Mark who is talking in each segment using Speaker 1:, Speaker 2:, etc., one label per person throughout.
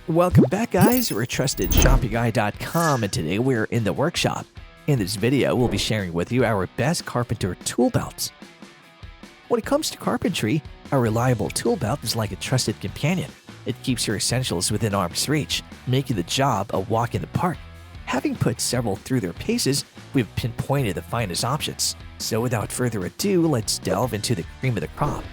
Speaker 1: Welcome back, guys. We're TrustedShoppingGuy.com, and today we're in the workshop. In this video, we'll be sharing with you our best Carpenter tool belts. When it comes to carpentry, a reliable tool belt is like a trusted companion. It keeps your essentials within arm's reach, making the job a walk in the park. Having put several through their paces, we've pinpointed the finest options. So without further ado, let's delve into the cream of the crop.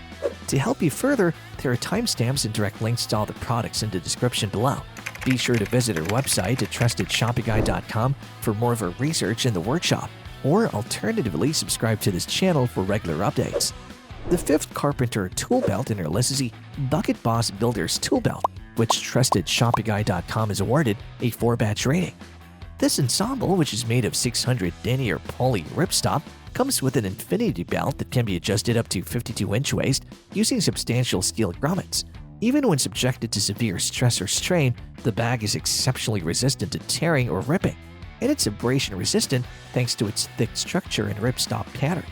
Speaker 1: To help you further, there are timestamps and direct links to all the products in the description below. Be sure to visit our website at TrustedShoppingGuy.com for more of our research in the workshop, or alternatively subscribe to this channel for regular updates. The fifth Carpenter tool belt in our list is the Bucket Boss Builder's Tool Belt, which TrustedShoppingGuy.com has awarded a 4-batch rating. This ensemble, which is made of 600 denier poly ripstop, comes with an infinity belt that can be adjusted up to 52-inch waist using substantial steel grommets. Even when subjected to severe stress or strain, the bag is exceptionally resistant to tearing or ripping, and it's abrasion resistant thanks to its thick structure and ripstop pattern.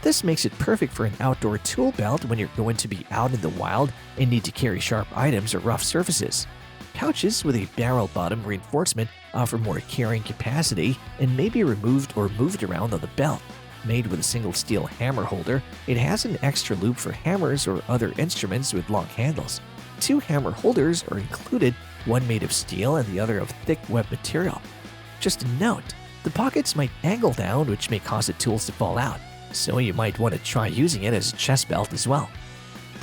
Speaker 1: This makes it perfect for an outdoor tool belt when you're going to be out in the wild and need to carry sharp items or rough surfaces. Pouches with a barrel bottom reinforcement offer more carrying capacity and may be removed or moved around on the belt. Made with a single steel hammer holder, it has an extra loop for hammers or other instruments with long handles. 2 hammer holders are included, one made of steel and the other of thick web material. Just a note, the pockets might angle down, which may cause the tools to fall out, so you might want to try using it as a chest belt as well.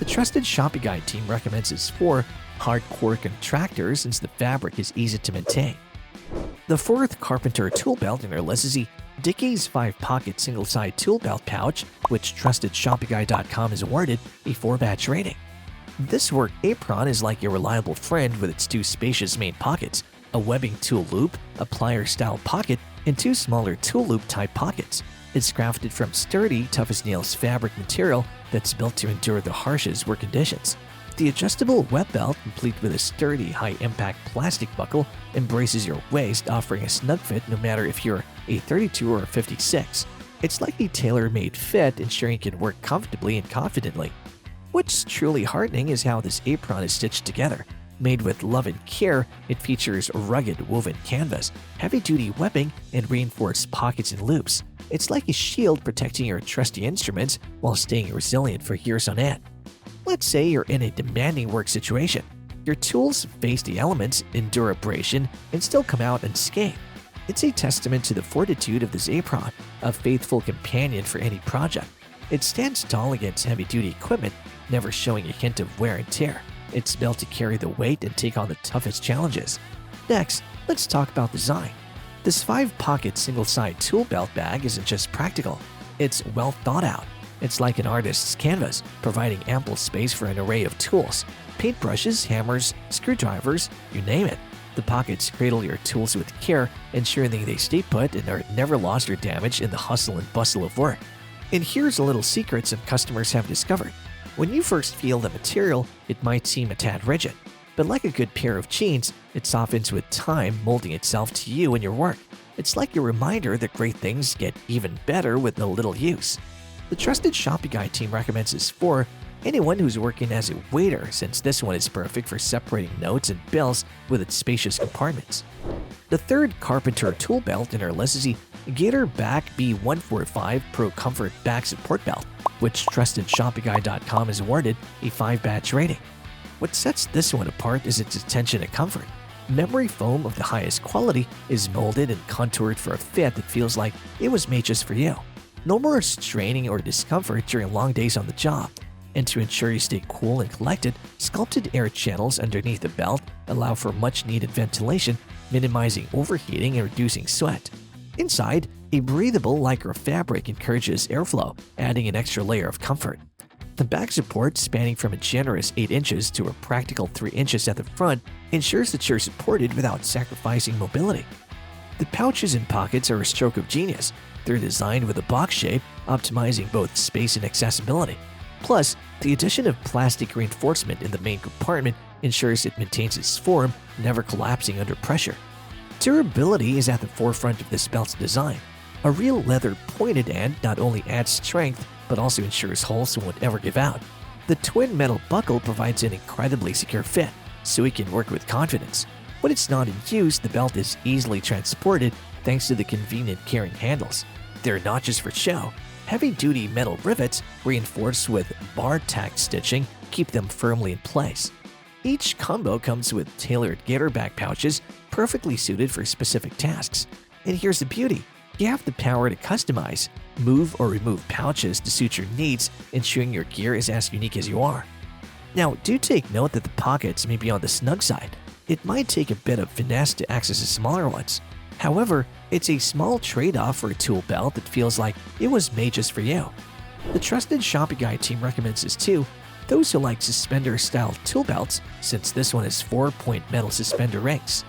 Speaker 1: The Trusted Shopping Guy team recommends this for hardcore contractors since the fabric is easy to maintain. The fourth Carpenter tool belt in our list is the Dickies 5-pocket single-side tool belt pouch, which TrustedShoppingGuy.com has awarded a 4-batch rating. This work apron is like a reliable friend with its 2 spacious main pockets, a webbing tool loop, a plier-style pocket, and 2 smaller tool loop-type pockets. It's crafted from sturdy, tough-as-nails fabric material that's built to endure the harshest work conditions. The adjustable web belt, complete with a sturdy, high-impact plastic buckle, embraces your waist, offering a snug fit no matter if you're a 32 or a 56. It's like a tailor-made fit, ensuring you can work comfortably and confidently. What's truly heartening is how this apron is stitched together. Made with love and care, it features rugged woven canvas, heavy-duty webbing, and reinforced pockets and loops. It's like a shield protecting your trusty instruments while staying resilient for years on end. Let's say you're in a demanding work situation. Your tools face the elements, endure abrasion, and still come out unscathed. It's a testament to the fortitude of this apron, a faithful companion for any project. It stands tall against heavy-duty equipment, never showing a hint of wear and tear. It's built to carry the weight and take on the toughest challenges. Next, let's talk about design. This 5-pocket single-side tool belt bag isn't just practical, it's well thought out. It's like an artist's canvas, providing ample space for an array of tools. Paintbrushes, hammers, screwdrivers, you name it. The pockets cradle your tools with care, ensuring they stay put and are never lost or damaged in the hustle and bustle of work. And here's a little secret some customers have discovered. When you first feel the material, it might seem a tad rigid. But like a good pair of jeans, it softens with time, molding itself to you and your work. It's like a reminder that great things get even better with a little use. The Trusted Shopping Guy team recommends this for anyone who's working as a waiter, since this one is perfect for separating notes and bills with its spacious compartments. The third Carpenter tool belt in our list is the Gatorback B145 Pro Comfort Back Support Belt, which TrustedShoppingGuy.com has awarded a 5-batch rating. What sets this one apart is its attention to comfort. Memory foam of the highest quality is molded and contoured for a fit that feels like it was made just for you. No more straining or discomfort during long days on the job. And to ensure you stay cool and collected, sculpted air channels underneath the belt allow for much-needed ventilation, minimizing overheating and reducing sweat. Inside, a breathable lycra fabric encourages airflow, adding an extra layer of comfort. The back support, spanning from a generous 8 inches to a practical 3 inches at the front, ensures that you're supported without sacrificing mobility. The pouches and pockets are a stroke of genius. They're designed with a box shape, optimizing both space and accessibility. Plus, the addition of plastic reinforcement in the main compartment ensures it maintains its form, never collapsing under pressure. Durability is at the forefront of this belt's design. A real leather pointed end not only adds strength, but also ensures holes won't ever give out. The twin metal buckle provides an incredibly secure fit. so it can work with confidence. When it's not in use, the belt is easily transported thanks to the convenient carrying handles. They're not just for show. Heavy-duty metal rivets reinforced with bar-tacked stitching keep them firmly in place. Each combo comes with tailored Gatorback pouches perfectly suited for specific tasks. And here's the beauty. You have the power to customize, move or remove pouches to suit your needs, ensuring your gear is as unique as you are. Now, do take note that the pockets may be on the snug side. It might take a bit of finesse to access the smaller ones. However, it's a small trade-off for a tool belt that feels like it was made just for you. The trusted Shopping Guide team recommends this too, those who like suspender-style tool belts, since this one has 4-point metal suspender rings.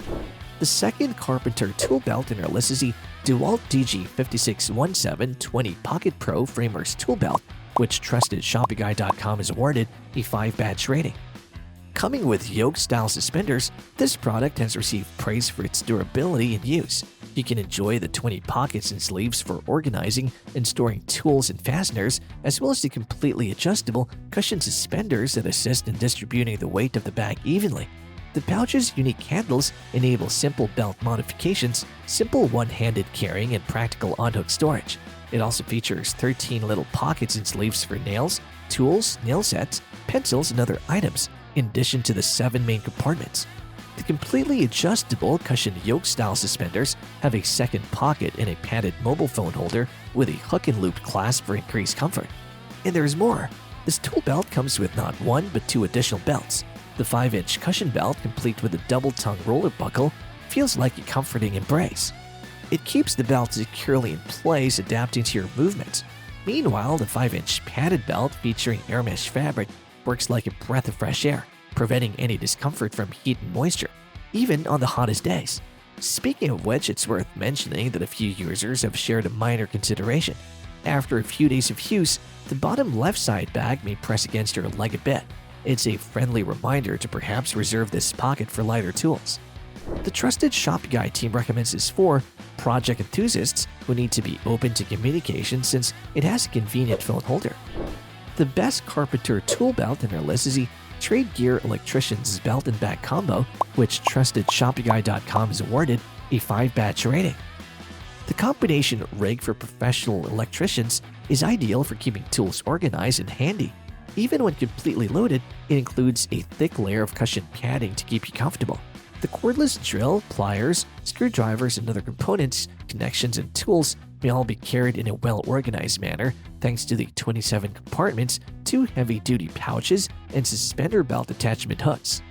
Speaker 1: The second Carpenter tool belt in our list is the DEWALT DG5617 20 Pocket Pro Framers Tool Belt, which trusted ShoppingGuide.com has awarded a 5-badge rating. Coming with yoke-style suspenders, this product has received praise for its durability and use. You can enjoy the 20 pockets and sleeves for organizing and storing tools and fasteners, as well as the completely adjustable cushion suspenders that assist in distributing the weight of the bag evenly. The pouch's unique handles enable simple belt modifications, simple one-handed carrying, and practical on-hook storage. It also features 13 little pockets and sleeves for nails, tools, nail sets, pencils, and other items, in addition to the 7 main compartments. The completely adjustable cushioned yoke-style suspenders have a second pocket and a padded mobile phone holder with a hook-and-loop clasp for increased comfort. And there's more. This tool belt comes with not one but 2 additional belts. The 5-inch cushion belt, complete with a double-tongue roller buckle, feels like a comforting embrace. It keeps the belt securely in place, adapting to your movements. Meanwhile, the 5-inch padded belt, featuring air mesh fabric, works like a breath of fresh air, preventing any discomfort from heat and moisture, even on the hottest days. Speaking of which, it's worth mentioning that a few users have shared a minor consideration. After a few days of use, the bottom left side bag may press against your leg a bit. It's a friendly reminder to perhaps reserve this pocket for lighter tools. The trusted Shopping Guide team recommends this for project enthusiasts who need to be open to communication since it has a convenient phone holder. The best Carpenter tool belt in our list is the TradeGear Electrician's Belt and Bag Combo, which trusted ShoppingGuide.com has awarded a 5-badge rating. The combination rig for professional electricians is ideal for keeping tools organized and handy. Even when completely loaded, it includes a thick layer of cushioned padding to keep you comfortable. The cordless drill, pliers, screwdrivers, and other components, connections, and tools may all be carried in a well-organized manner thanks to the 27 compartments, 2 heavy-duty pouches, and suspender belt attachment hooks.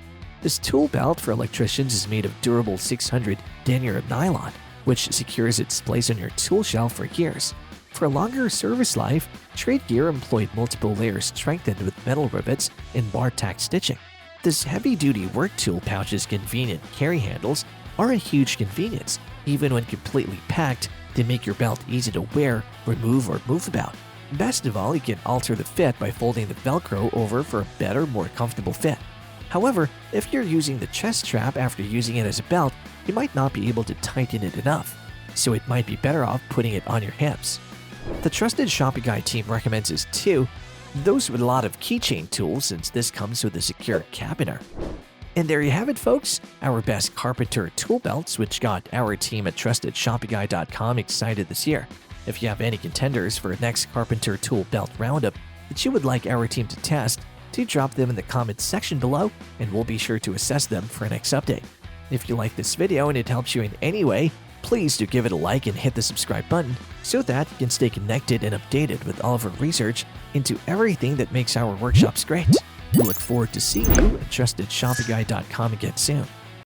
Speaker 1: This tool belt for electricians is made of durable 600 denier nylon, which secures its place on your tool shelf for years. For a longer service life, TradeGear employed multiple layers strengthened with metal rivets and bar-tacked stitching. This heavy-duty work tool pouch's convenient carry handles are a huge convenience. Even when completely packed, they make your belt easy to wear, remove, or move about. Best of all, you can alter the fit by folding the Velcro over for a better, more comfortable fit. However, if you're using the chest strap after using it as a belt, you might not be able to tighten it enough, so it might be better off putting it on your hips. The trusted Shopping Guide team recommends this too, those with a lot of keychain tools, since this comes with a secure cabinet. And there you have it, folks, our best Carpenter tool belts, which got our team at TrustedShoppingGuide.com excited this year. If you have any contenders for a next Carpenter tool belt roundup that you would like our team to test, do drop them in the comments section below, and we'll be sure to assess them for a next update. If you like this video and it helps you in any way, please do give it a like and hit the subscribe button so that you can stay connected and updated with all of our research into everything that makes our workshops great. We look forward to seeing you at TrustedShoppingGuide.com again soon.